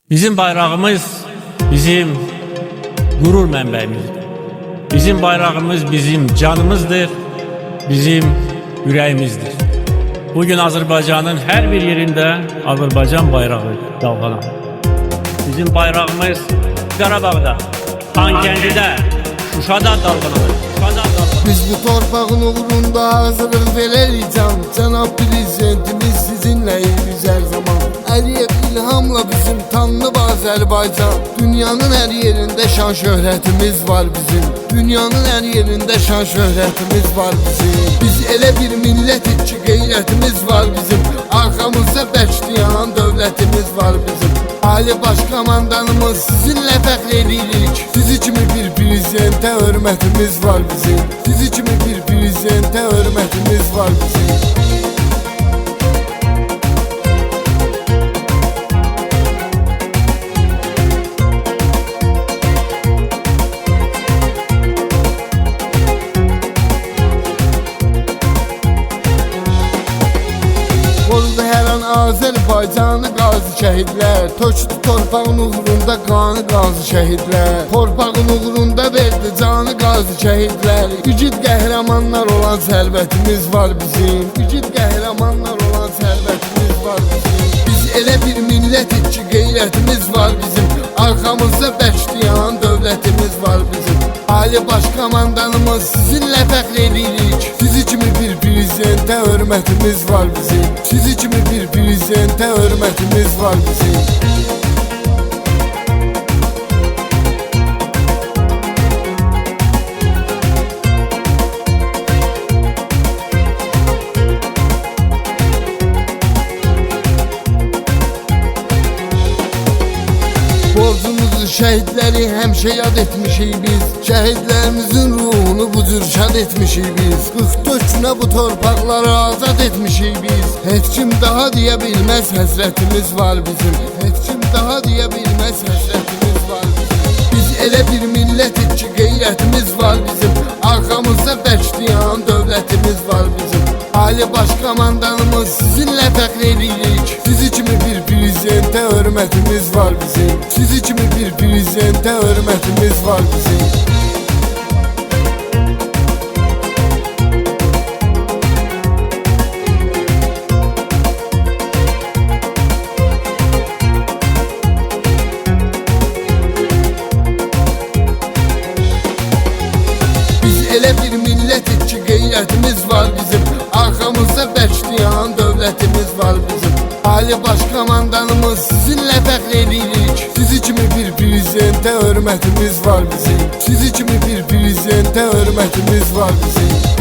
Bizim bayrağımız bizim gurur mənbəyimizdir. Bizim bayrağımız bizim canımızdır, bizim yüreğimizdir. Bugün Azerbaycan'ın her bir yerinde Azerbaycan bayrağı dalgalanır. Bizim bayrağımız Qarabağda, Xankəndidə, Şuşada dalgalanır. Biz bu torpağın uğrunda hazırız vereceğim. Cenab Prezidentimiz sizinleyiz her zaman. Əliyev ilhamla bizim tanınıb Azerbaycan. Dünyanın her yerinde şan şöhretimiz var bizim. Dünyanın her yerinde şan şöhretimiz var bizim. Biz ele bir milletiz ki qeyrətimiz var bizim. Arkamızda bekleyen devletimiz var bizim. Ali Başkomandanımız sizinle fəxr edirik. Sizi kimi bir prezidente hörmətimiz var bizim. Sizi kimi bir prezidente hörmətimiz var bizim. Oldu her an Azerbaycanı qazi şəhidlər. Tökdü torpağın uğrunda qanı qazi şəhidlər. Torpağın uğrunda verdi canı qazi şəhidlər. İgid qəhrəmanlar olan sərvətimiz var bizim. İgid qəhrəmanlar olan sərvətimiz var bizim. Biz elə bir millətik ki qeyrətimiz var bizim. Arkamızda bekleyen devletimiz var bizim. Ali Başkomandanımız sizinle fəxr edirik. Sizi kimi bir prezidente hörmətimiz var bizim. Sizi kimi bir prezidente hörmətimiz var bizim. Borcumuzu şehitleri həmişə yad etmişik biz. Şehitlerimizin ruhunu bu cür şad etmişik biz. 44 günə bu torpaqları azad etmişik biz. Heç kim daha deyə bilməz həsrətimiz var bizim. Heç kim daha deyə bilməz həsrətimiz var bizim. Biz elə bir millətik ki qeyrətimiz var bizim. Arkamızda bekleyen devletimiz var bizim. Ali Başkomandanımız sizinle fəxr edirik. Sizi kimi bir prezidente hörmətimiz var bizim. Sizi kimi bir prezidente hörmətimiz var bizim. Elə bir millətik ki qeyrətimiz var bizim. Arkamızda bekleyen devletimiz var bizim. Ali Başkomandanımız sizinle fəxr edirik. Sizi kimi bir prezidente hörmətimiz var bizim. Sizi kimi bir prezidente hörmətimiz var bizim.